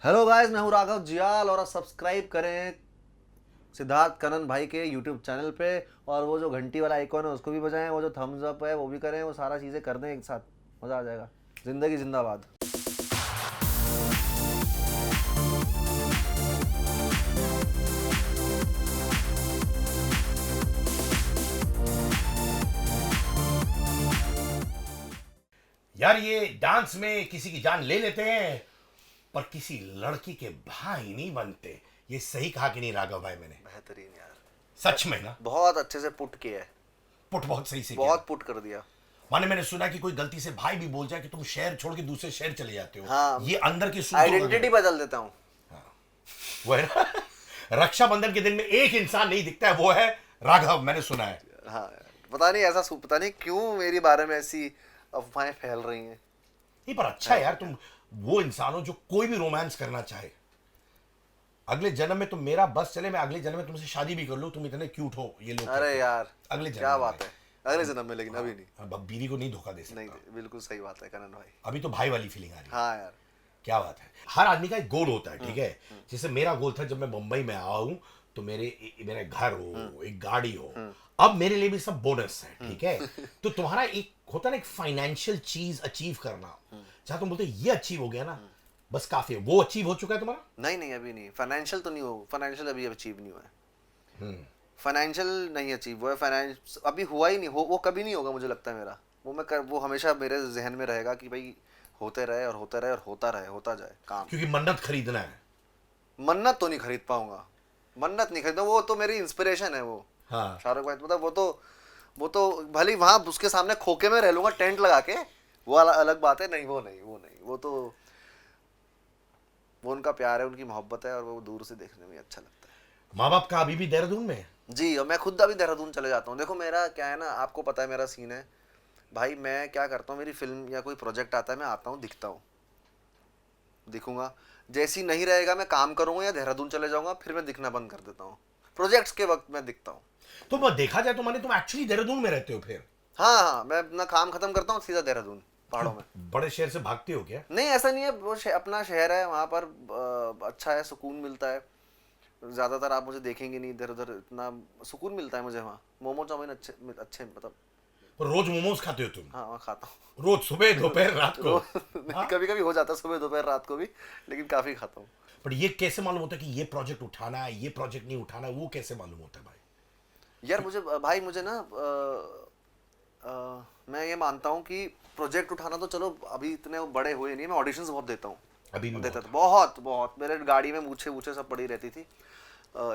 Hello guys, मैं हूं राघव जियाल और सब्सक्राइब करें सिद्धार्थ कनन भाई के यूट्यूब चैनल पे। और वो जो घंटी वाला आइकॉन है उसको भी बजाएं, वो जो थम्स अप है वो भी करें, वो सारा चीज़ें कर दें एक साथ, मज़ा आ जाएगा। जिंदगी जिंदाबाद। यार ये डांस में किसी की जान ले लेते हैं पर किसी लड़की के भाई नहीं बनते। ये सही कहा कि नहीं राघव भाई मैंने? बेहतरीन यार। सच में ना? बहुत अच्छे से पुट किया है। पुट बहुत सही से किया। बहुत पुट कर दिया। माने मैंने सुना कि कोई गलती से भाई भी बोल जाए कि तुम शहर छोड़ के दूसरे शहर चले जाते हो। हाँ, ये अंदर की आइडेंटिटी बदल देता हूँ। वो है ना, रक्षाबंधन के दिन में एक इंसान नहीं दिखता है, वो है राघव। मैंने सुना है। हाँ, पता नहीं ऐसा पता नहीं क्यों मेरे बारे में ऐसी अफवाहें फैल रही हैं। नहीं पर अच्छा है यार, तुम वो इंसान हो जो कोई भी रोमांस करना चाहे। अगले जन्म में तुम मेरा बस चले, मैं अगले जन्म में तुमसे शादी भी कर लूं। तुम इतने क्यूट हो ये लोग। अरे यार, अगले जन्म क्या में बात है। अगले जन्म में, लेकिन अभी नहीं। अब बीवी को नहीं धोखा दे नहीं, सकता। बिल्कुल सही बात है कनन भाई। अभी तो भाई वाली फीलिंग आ रही है। हाँ यार। क्या बात है। हर आदमी का एक गोल होता है, ठीक है। जैसे मेरा गोल था जब मैं मुंबई में आया हूं तो मेरे घर हो, एक गाड़ी हो। अब मेरे लिए भी सब बोनस है, ठीक है। तो तुम्हारा एक होता है ना, एक फाइनेंशियल चीज अचीव करना, जहां तुम बोलते हो ये अचीव हो गया ना, बस काफी है। वो अचीव हो चुका है तुम्हारा? नहीं नहीं, अभी नहीं। फाइनेंशियल तो नहीं हो, फाइनेंशियल अभी अचीव नहीं हुआ है। फाइनेंशियल नहीं अचीव हुआ है। फाइनेंस अभी हुआ ही नहीं हो, वो कभी नहीं होगा मुझे लगता है मेरा। वो हमेशा मेरे जहन में रहेगा कि भाई होते रहे और होते रहे और होता रहे, होता जाए काम। क्योंकि मन्नत खरीदना है। मन्नत तो नहीं खरीद पाऊंगा। मन्नत नहीं खरीदना, वो तो मेरी इंस्पिरेशन है वो। हाँ। शाहरुख भाई, मतलब वो तो भले ही वहां उसके सामने खोखे में रह लूंगा टेंट लगा के, वो अलग बात है। नहीं, वो तो वो उनका प्यार है, उनकी मोहब्बत है, और वो दूर से देखने में अच्छा लगता है। माँ बाप का अभी भी देहरादून में है? जी, और मैं खुद अभी देहरादून चले जाता हूँ। देखो मेरा क्या है ना, आपको पता है मेरा सीन है भाई। मैं क्या करता हूँ, मेरी फिल्म या कोई प्रोजेक्ट आता है, मैं आता हूँ, दिखता हूँ, दिखूंगा। जैसी नहीं रहेगा मैं काम करूंगा या देहरादून चले जाऊंगा, फिर मैं दिखना बंद कर देता हूँ। प्रोजेक्ट्स के वक्त मैं दिखता हूँ। तो मैं देखा जाए तो माने तुम एक्चुअली देहरादून में रहते हो फिर? हाँ हाँ, मैं अपना काम खत्म करता हूँ, सीधा देहरादून पहाड़ों में। बड़े शहर से भागते हो क्या? नहीं, ऐसा नहीं है। वो अपना शहर है, वहाँ पर अच्छा है, सुकून मिलता है। ज़्यादातर आप मुझे देखेंगे नहीं इधर उधर, इतना सुकून मिलता है मुझे वहाँ। मोमो चाउमीन अच्छे अच्छे, मतलब। रोज मोमोज खाते हो तुम? हाँ, वहाँ खाता हूँ। रोज सुबह दोपहर रात को? हाँ? कभी कभी हो जाता है सुबह दोपहर रात को भी, लेकिन काफ़ी खाता हूँ। पर ये कैसे मालूम होता है कि ये प्रोजेक्ट उठाना है, ये प्रोजेक्ट नहीं उठाना है? वो कैसे मालूम होता है भाई? यार मुझे ना मैं ये मानता हूँ कि प्रोजेक्ट उठाना तो चलो अभी इतने बड़े हुए नहीं। मैं ऑडिशंस बहुत देता हूँ। अभी भी देता बहुत था बहुत बहुत। मेरे गाड़ी में मूछे वूछे सब पड़ी रहती थी।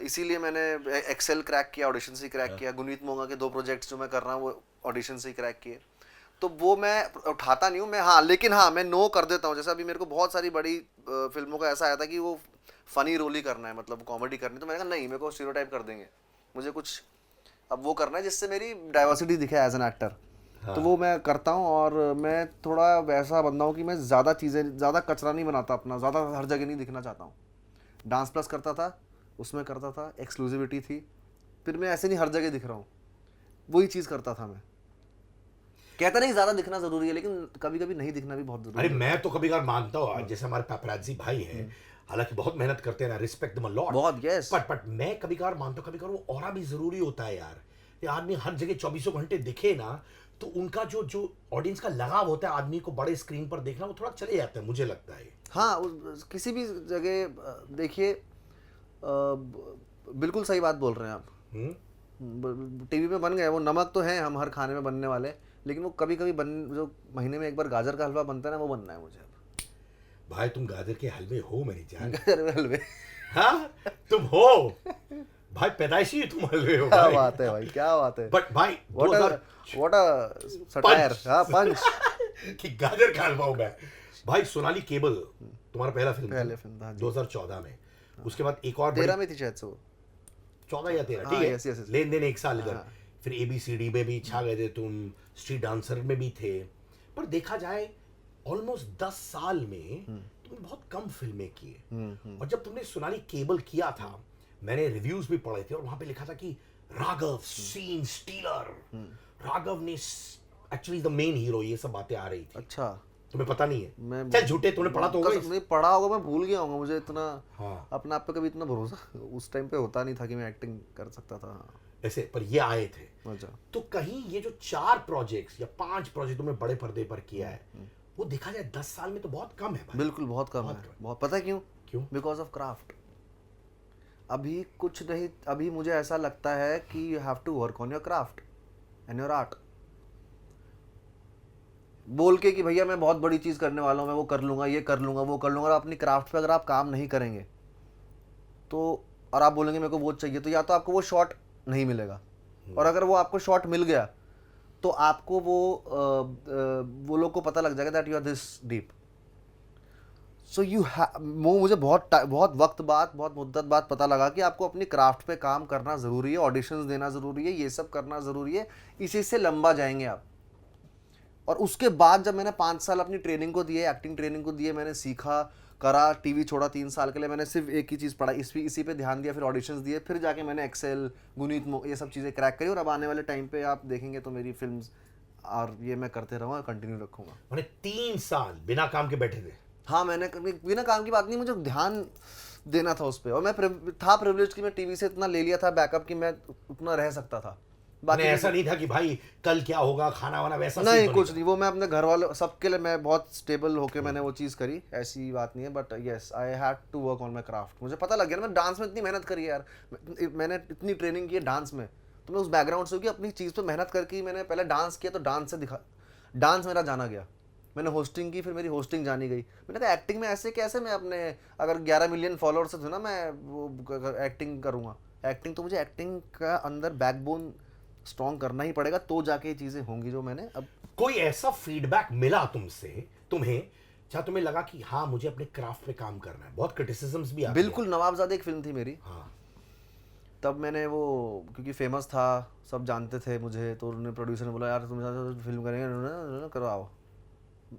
इसीलिए मैंने एक्सेल क्रैक किया, ऑडिशन से क्रैक किया। गुनीत मोंगा के 2 प्रोजेक्ट्स जो मैं कर रहा हूँ वो ऑडिशन से क्रैक किए। तो वो मैं उठाता नहीं हूँ मैं। हाँ, लेकिन हाँ, मैं नो कर देता हूँ। जैसे अभी मेरे को बहुत सारी बड़ी फिल्मों का ऐसा आया था कि वो फनी रोल ही करना है, मतलब कॉमेडी करनी। तो मैंने कहा नहीं, मेरे को स्टीरियोटाइप कर देंगे, मुझे कुछ अब वो करना है जिससे मेरी डाइवर्सिटी दिखे एज एन एक्टर। तो वो मैं करता हूँ। और मैं थोड़ा वैसा बंदा हूँ कि मैं ज़्यादा चीज़ें, ज़्यादा कचरा नहीं बनाता अपना, ज़्यादा हर जगह नहीं दिखना चाहता हूँ। डांस प्लस करता था, उसमें करता था, एक्सक्लूसिविटी थी। फिर मैं ऐसे नहीं हर जगह दिख रहा हूँ, वही चीज़ करता था मैं। कहता नहीं ज़्यादा दिखना ज़रूरी है, लेकिन कभी कभी नहीं दिखना भी बहुत ज़रूरी अरे है। मैं तो कभी कभार मानता हूँ, जैसे हमारे पेपराजी भाई हैं, हालांकि बहुत मेहनत करते हैं ना, रिस्पेक्ट देम अ लॉट बहुत, yes। बट मैं कभी कभार मानता हूँ, कभी कभार वो ऑरा भी जरूरी होता है यार। ये आदमी हर जगह 24 घंटे दिखे ना, तो उनका जो ऑडियंस का लगाव होता है आदमी को बड़े स्क्रीन पर देखना, वो थोड़ा चले जाता है, मुझे लगता है। हाँ, किसी भी जगह देखिए, बिल्कुल सही बात बोल रहे हैं आप। टीवी में बन गए वो नमक तो है, हम हर खाने में बनने वाले। लेकिन वो कभी कभी जो महीने में एक बार गाजर का हलवा बनता है ना, वो बनना है मुझे अब। भाई तुम गाजर के हलवे हो मेरी जान। गाजर के हलवे। हाँ, तुम हो भाई, पैदाइशी तुम हलवे हो क्या भाई। बात है भाई, क्या बात है। बट भाई व्हाट अ सटायर। हाँ, पंच। कि गाजर का हलवा हो मैं। भाई सोनाली केबल तुम्हारा पहला फिल्म पहले फिल्म था 2014 में। उसके बाद एक और 13 में थी शायद से वो। 14 या 13, हाँ, ठीक है। yes, yes, yes। लेन देन एक साल इधर। हाँ। फिर ABCD में भी छा गए थे तुम, स्ट्रीट डांसर में भी थे। पर देखा जाए ऑलमोस्ट 10 साल में तुमने बहुत कम फिल्में की है। और जब तुमने सोनाली केबल किया था, मैंने रिव्यूज भी पढ़े थे और वहां पे लिखा था कि राघव सीन स्टीलर, राघव ने एक्चुअली द मेन हीरो, ये सब बातें आ रही थी। अच्छा। तुम्हें पता नहीं है? मैं चल झूठे, तूने पढ़ा तो होगा नहीं पढ़ा होगा, मैं भूल गया होगा, मुझे इतना हाँ अपने आप पे कभी इतना भरोसा उस टाइम पे होता नहीं था कि मैं एक्टिंग कर सकता था। ऐसे, पर ये आए थे। अच्छा। तो कहीं ये जो 4 प्रोजेक्ट्स या 5 प्रोजेक्ट तुमने बड़े पर्दे पर किया है, वो देखा जाए 10 साल में तो बहुत कम है भाई। बिल्कुल बहुत कम है, बहुत। पता है क्यों? क्यों? Because of craft. अभी कुछ नहीं, अभी मुझे ऐसा लगता है कि you have to work on your craft and your art. बोल के कि भैया मैं बहुत बड़ी चीज़ करने वाला हूँ, मैं वो कर लूँगा, ये कर लूँगा, वो कर लूँगा, और अपनी क्राफ्ट पे अगर आप काम नहीं करेंगे तो, और आप बोलेंगे मेरे को वो चाहिए, तो या तो आपको वो शॉट नहीं मिलेगा, और अगर वो आपको शॉट मिल गया तो आपको वो लोग को पता लग जाएगा that you are this deep. So वो मुझे बहुत वक्त बाद, बहुत मुद्दत बाद पता लगा कि आपको अपनी क्राफ्ट पे काम करना ज़रूरी है, ऑडिशंस देना ज़रूरी है, ये सब करना ज़रूरी है, इसी से लंबा जाएंगे आप। और उसके बाद जब मैंने 5 साल अपनी ट्रेनिंग को दिए, एक्टिंग ट्रेनिंग को दिए, मैंने सीखा, करा, टीवी छोड़ा 3 साल के लिए, मैंने सिर्फ एक ही चीज़ पढ़ा, इसी पे ध्यान दिया, फिर ऑडिशंस दिए, फिर जाके मैंने एक्सेल, ये सब चीज़ें क्रैक करी, और अब आने वाले टाइम पे आप देखेंगे तो मेरी फिल्म्स, और ये मैं करते रहूँगा, कंटिन्यू रखूँगा। मैंने 3 साल बिना काम के बैठे थे। हाँ, मैंने बिना काम की बात नहीं, मुझे ध्यान देना था उस पर, और मैं था प्रिविलेज कि मैं टीवी से इतना ले लिया था बैकअप कि मैं उतना रह सकता था। बाकी ऐसा नहीं था कि भाई कल क्या होगा, खाना वाना वैसा नहीं, कुछ नहीं, वो मैं अपने घर वालों सबके लिए मैं बहुत स्टेबल होके मैंने वो चीज़ करी, ऐसी बात नहीं है। But yes, I had to work on my craft. मुझे पता लग गया ना, मैं डांस में इतनी मेहनत करी है यार, मैंने इतनी ट्रेनिंग की है डांस में, तो मैं उस बैकग्राउंड से कि अपनी चीज़ पे मेहनत करके मैंने पहले डांस किया, तो डांस मेरा जाना गया, मैंने होस्टिंग की, फिर मेरी होस्टिंग जानी गई। मैंने कहा एक्टिंग में ऐसे कैसे मैं अपने, अगर 11 मिलियन फॉलोअर्स थे ना, मैं वो एक्टिंग करूँगा। एक्टिंग तो मुझे एक्टिंग का अंदर बैकबोन स्ट्रॉन्ग करना ही पड़ेगा, तो जाके ये चीज़ें होंगी जो मैंने अब। कोई ऐसा फीडबैक मिला तुम्हें जहाँ तुम्हें लगा कि हाँ मुझे अपने क्राफ्ट पे काम करना है? बहुत क्रिटिसिज्म्स भी आती है। बिल्कुल, नवाबजादा एक फिल्म थी मेरी, हाँ। तब मैंने वो, क्योंकि फेमस था, सब जानते थे मुझे, तो उन्होंने, प्रोड्यूसर ने बोला यार तुम फिल्म करेंगे, करवाओ।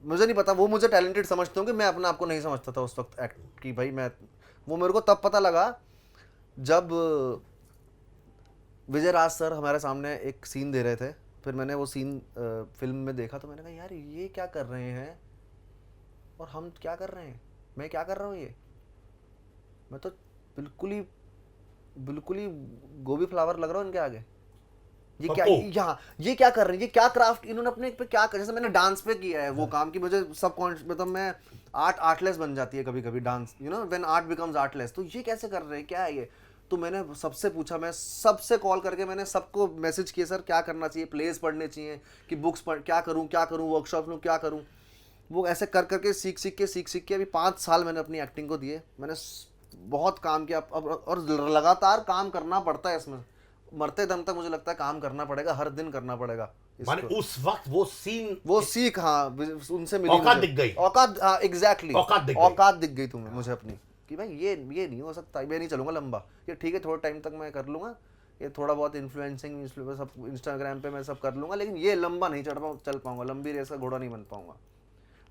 मुझे नहीं पता, वो मुझे टैलेंटेड समझते होंगे, मैं अपने आप को नहीं समझता था उस वक्त एक्ट कि भाई मैं, वो मेरे को तब पता लगा जब विजय राज सर हमारे सामने एक सीन दे रहे थे, फिर मैंने वो सीन फिल्म में देखा, तो मैंने कहा यार ये क्या कर रहे हैं और हम क्या कर रहे हैं, मैं क्या कर रहा हूँ, ये मैं तो बिल्कुल ही गोभी फ्लावर लग रहा हूँ इनके आगे। ये क्या, यहाँ ये क्या कर रहे हैं, ये क्या क्राफ्ट इन्होंने अपने पे क्या कर, जैसे मैंने डांस पे किया है वो काम, की मुझे सब मतलब मैं आर्टलेस बन जाती है कभी कभी dance, you know when art becomes artless, तो ये कैसे कर रहे हैं, क्या है ये। तो मैंने सबसे पूछा, मैं सबसे कॉल करके मैंने सबको मैसेज किए, सर क्या करना चाहिए, प्लेस पढ़ने चाहिए कि बुक्स पढ़, क्या करूँ वर्कशॉप में क्या करूँ। वो ऐसे कर करके सीख के अभी 5 साल मैंने अपनी एक्टिंग को दिए, मैंने बहुत काम किया अब, और लगातार काम करना पड़ता है इसमें, मरते दम तक मुझे लगता है काम करना पड़ेगा, हर दिन करना पड़ेगा। माने उस वक्त वो सीख, हाँ, उनसे मिली, औकात दिख गई, औकात, एग्जैक्टली, औकात दिख गई तुम्हें, मुझे अपनी, कि भाई ये नहीं हो सकता, मैं नहीं चलूंगा लंबा, ये ठीक है थोड़ा टाइम तक मैं कर लूंगा, ये थोड़ा बहुत इन्फ्लुएंसिंग सब इंस्टाग्राम पे मैं सब कर लूंगा, लेकिन ये लंबा नहीं चल पाऊंगा, लंबी रेस का घोड़ा नहीं बन पाऊंगा।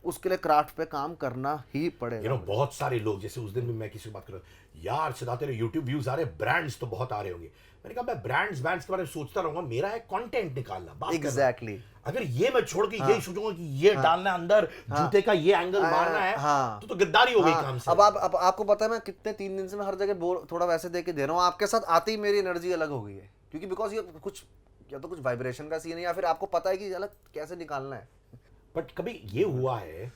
उसके लिए क्राफ्ट पे काम करना ही पड़ेगा। बहुत सारे लोग, जैसे उस दिन भी मैं किसी से बात कर रहा हूँ, यार सिद्धार्थ तेरे यूट्यूब व्यूज आ रहे, ब्रांड्स तो बहुत आ रहे होंगे। मैंने कहा मैं ब्रांड्स के बारे में सोचता रहूंगा, मेरा है कंटेंट निकालना, बात एग्जैक्टली। अगर ये मैं छोड़ के यही सोचूंगा कि ये डालना अंदर, जूते का ये एंगल मारना है, तो गद्दारी हो गई काम से। अब आपको पता है मैं कितने 3 दिन से मैं हर जगह थोड़ा वैसे दे के दे रहा हूँ, आपके साथ आते ही मेरी एनर्जी अलग हो गई है, क्योंकि बिकॉज ये कुछ, या तो कुछ वाइब्रेशन का सीन है, या फिर आपको पता है कि अलग कैसे निकालना है। बट कभी ये हुआ है,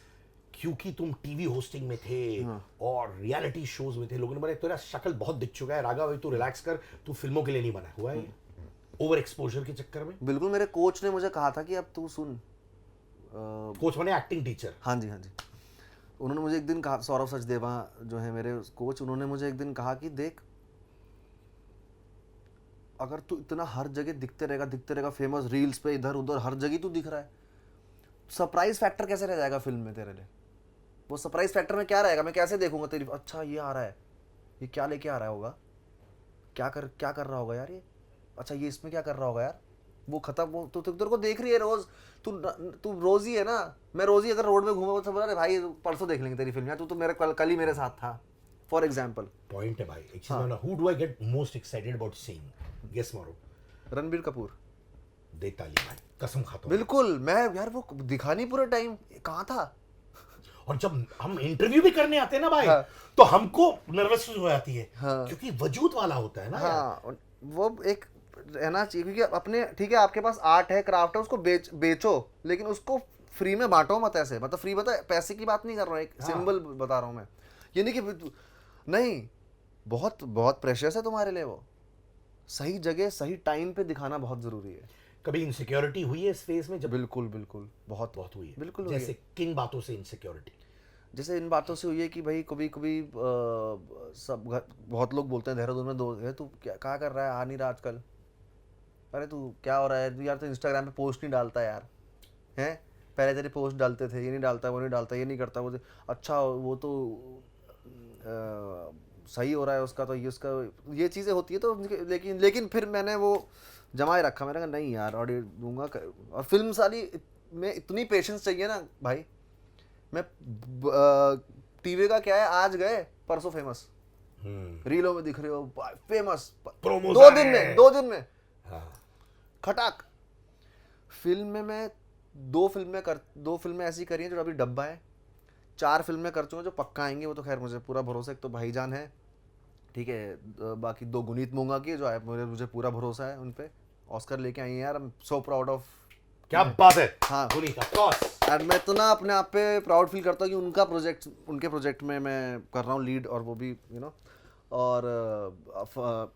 क्योंकि तुम टीवी होस्टिंग में थे और रियलिटी शोज में थे, लोगों ने बोला तेरा शक्ल बहुत दिख चुका है राघव, तू रिलैक्स कर, तू फिल्मों के लिए नहीं बना हुआ है, ओवर एक्सपोजर के चक्कर में? बिल्कुल, मेरे कोच ने मुझे कहा था कि अब तू सुन, कोच माने एक्टिंग टीचर? हाँ जी, उन्होंने मुझे एक दिन कहा, सौरभ सचदेवा जो है मेरे कोच, उन्होंने मुझे एक दिन कहा कि देख, अगर तू इतना हर जगह दिखते रहेगा, फेमस रील्स पे इधर उधर हर जगह तू दिख रहा है, सरप्राइज फैक्टर कैसे रह जाएगा फिल्म में तेरे लिए? वो सरप्राइज फैक्टर में क्या रहेगा, मैं कैसे देखूंगा तेरी, अच्छा ये आ रहा है, ये क्या लेके आ रहा होगा, क्या कर रहा होगा यार ये, अच्छा ये इसमें क्या कर रहा होगा यार, वो खत्म, वो तो तेरे को देख रही है रोज, तू रोज ही है ना, मैं रोज ही अगर रोड में घूमा तो बोला भाई परसों देख लेंगे तेरी फिल्म, यार तू तो मेरे कल ही मेरे साथ था, फॉर एग्जाम्पल। पॉइंट है भाई, एक चीज ना, who do I get most excited about seeing? Guess मारो। रणबीर कपूर। दे ताली भाई, कसम खाता हूं। बिल्कुल, मैं यार वो दिखा नहीं पूरे टाइम, कहाँ था, और जब हम इंटरव्यू भी करने आते हैं ना भाई, हाँ। तो हमको नर्वस हो जाती है, हाँ। क्योंकि वजूद वाला होता है ना यार। हाँ, वो एक रहना चाहिए, क्योंकि अपने ठीक है आपके पास आर्ट है, क्राफ्ट है, उसको बेचो, लेकिन उसको फ्री में बांटो मत ऐसे, मतलब फ्री मतलब पैसे की बात नहीं कर रहा हूँ, एक हाँ। सिंबल बता रहा हूँ मैं, ये नहीं कि नहीं, बहुत बहुत प्रेशियस है तुम्हारे लिए वो, सही जगह सही टाइम पे दिखाना बहुत जरूरी है। कभी इनसिक्योरिटी हुई है इस फेज में? जब बिल्कुल बिल्कुल, बहुत बहुत हुई है, बिल्कुल हुई है। जैसे किन बातों से इनसिक्योरिटी? जैसे इन बातों से हुई है कि भाई कभी कभी बहुत लोग बोलते हैं देहरादून में, दो है तू क्या कर रहा है, आ नहीं रहा आजकल, अरे तू क्या हो रहा है तू यार, तो इंस्टाग्राम पे पोस्ट नहीं डालता यार, हैं पहले तेरे पोस्ट डालते थे, ये नहीं डालता, वो नहीं डालता, ये नहीं करता, वो अच्छा वो तो सही हो रहा है उसका, तो ये उसका ये चीज़ें होती है, तो लेकिन फिर मैंने वो जमाए रखा, मैंने कहा नहीं यार ऑडियो दूंगा और फिल्म सारी में इतनी पेशेंस चाहिए ना भाई, मैं टीवी का क्या है, आज गए परसों फेमस, रीलों में दिख रहे हो फेमस, प्रोमोज दो दिन में हाँ। खटाक। फिल्म में मैं दो फिल्में ऐसी करी हैं जो अभी डब्बा है, 4 फिल्में कर चुका हूं जो पक्का आएंगी, वो तो खैर मुझे पूरा भरोसा है, एक तो भाईजान है, ठीक है, बाकी 2 गुनीत मोंगा की जो है, मुझे पूरा भरोसा है उन पे, ऑस्कर लेके आई हैं यार, I am so proud of. क्या बात है। हाँ, गुनीत, ऑफ कोर्स। और मैं इतना अपने आप पे प्राउड फील करता हूँ कि उनके प्रोजेक्ट में मैं कर रहा हूँ लीड, और वो भी और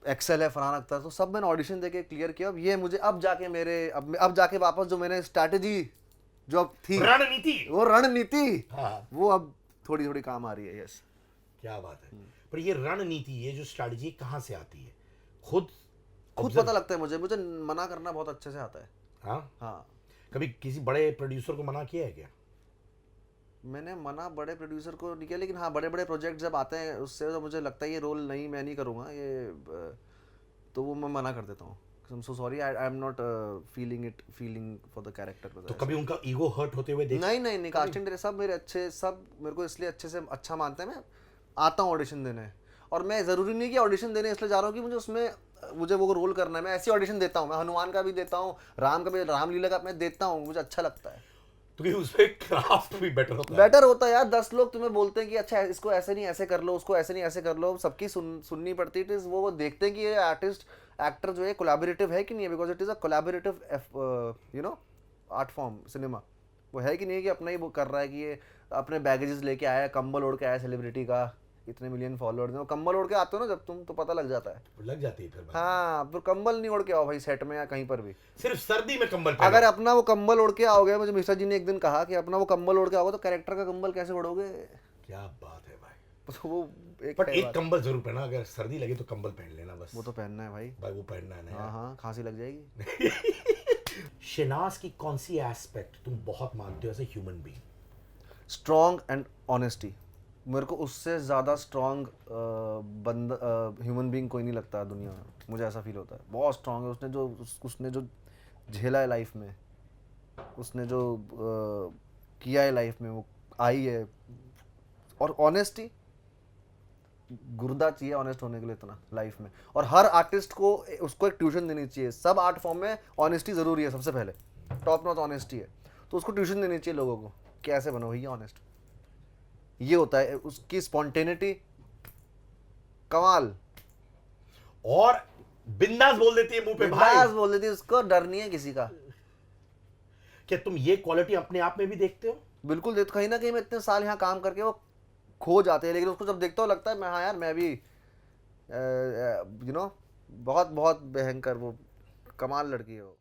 एक्सेल है, फरहान अख्तर, तो सब मैंने ऑडिशन देके क्लियर किया। अब ये मुझे अब जाके वापस जो मैंने स्ट्रैटेजी जो अब थी, वो रणनीति हाँ। वो अब थोड़ी थोड़ी काम आ रही है। यस, क्या बात है। पर ये रणनीति, ये जो स्ट्रैटेजी कहाँ से आती है? खुद पता लगता है मुझे मना करना बहुत अच्छे से आता है। हाँ, कभी किसी बड़े प्रोड्यूसर को मना किया है क्या? मैंने मना बड़े प्रोड्यूसर को नहीं किया, लेकिन हाँ बड़े बड़े प्रोजेक्ट जब आते हैं उससे तो मुझे लगता है ये रोल नहीं, मैं नहीं करूँगा ये, तो वो मैं मना कर देता हूँ, I am so sorry, I am not feeling for the character. तो कभी उनका ईगो हर्ट होते हुए देखा? नहीं, कास्टिंग डायरेक्टर सब मेरे को इसलिए अच्छे से अच्छा मानते हैं, मैं आता हूँ ऑडिशन देने, और मैं ज़रूरी नहीं कि ऑडिशन देने इसलिए जा रहा हूँ कि मुझे वो रोल करना है, मैं ऐसी ऑडिशन देता हूँ, मैं हनुमान का भी देता हूँ, राम का भी, रामलीला का मैं देता हूँ, मुझे अच्छा लगता है, क्योंकि उसमें क्राफ्ट भी बेटर होता है यार। 10 लोग तुम्हें बोलते हैं कि अच्छा इसको ऐसे नहीं ऐसे कर लो, उसको ऐसे नहीं ऐसे कर लो, सबकी सुननी पड़ती है, वो देखते हैं कि ये एक्टर जो है कोलैबोरेटिव है कि नहीं है, because it is a collaborative art form cinema, वो है कि नहीं है कि अपना ही वो कर रहा है कि ये अपने बैगेजेस लेके आया, कंबल ओढ़ के आया सेलिब्रिटी का, इतने मिलियन फॉलोअर्स हैं, कंबल ओढ़ के आते हो ना जब तुम, तो पता लग जाता है, लग जाती है फिर। हाँ, फिर कंबल नहीं ओढ़ के आओ भाई सेट में या कहीं पर भी, सिर्फ सर्दी में कंबल पहनो। अगर अपना वो कंबल ओढ़ के आओगे, मुझे मिश्रा जी ने एक दिन कहा कि अपना वो कंबल ओढ़ के आओगे तो कैरेक्टर का कंबल कैसे ओढ़ोगे? क्या बात है भाई। तो वो बट एक कंबल जरूर पहना, अगर सर्दी लगे तो कंबल पहन लेना बस। वो तो पहनना है भाई, वो पहनना है ना। हाँ, खांसी लग जाएगी। शहनाज की कौन सी एस्पेक्ट तुम बहुत मानते हो as a human being? Strong and honesty, मेरे को उससे ज़्यादा स्ट्रॉन्ग बंदा ह्यूमन बीइंग कोई नहीं लगता दुनिया में, मुझे ऐसा फील होता है, बहुत स्ट्रॉन्ग है, उसने जो झेला है लाइफ में, उसने जो किया है लाइफ में, वो आई है, और ऑनेस्टी, गुर्दा चाहिए ऑनेस्ट होने के लिए इतना लाइफ में, और हर आर्टिस्ट को उसको एक ट्यूशन देनी चाहिए, सब आर्ट फॉर्म में ऑनेस्टी ज़रूरी है, सबसे पहले टॉप नॉच ऑनेस्टी है, तो उसको ट्यूशन देनी चाहिए लोगों को, कैसे बनो भैया ऑनेस्ट, ये होता है उसकी स्पॉन्टेनिटी, कमाल, और बिंदास बोल देती है मुंह पे भाई, बिंदास बोल देती है, उसको डर नहीं है किसी का। क्या तुम ये क्वालिटी अपने आप में भी देखते हो? बिल्कुल देखते, कहीं ना कहीं मैं इतने साल यहाँ काम करके वो खो जाते हैं, लेकिन उसको जब देखता हूँ लगता है मैं, हाँ यार मैं भी बहुत बहुत भयंकर, वो कमाल लड़की है वो।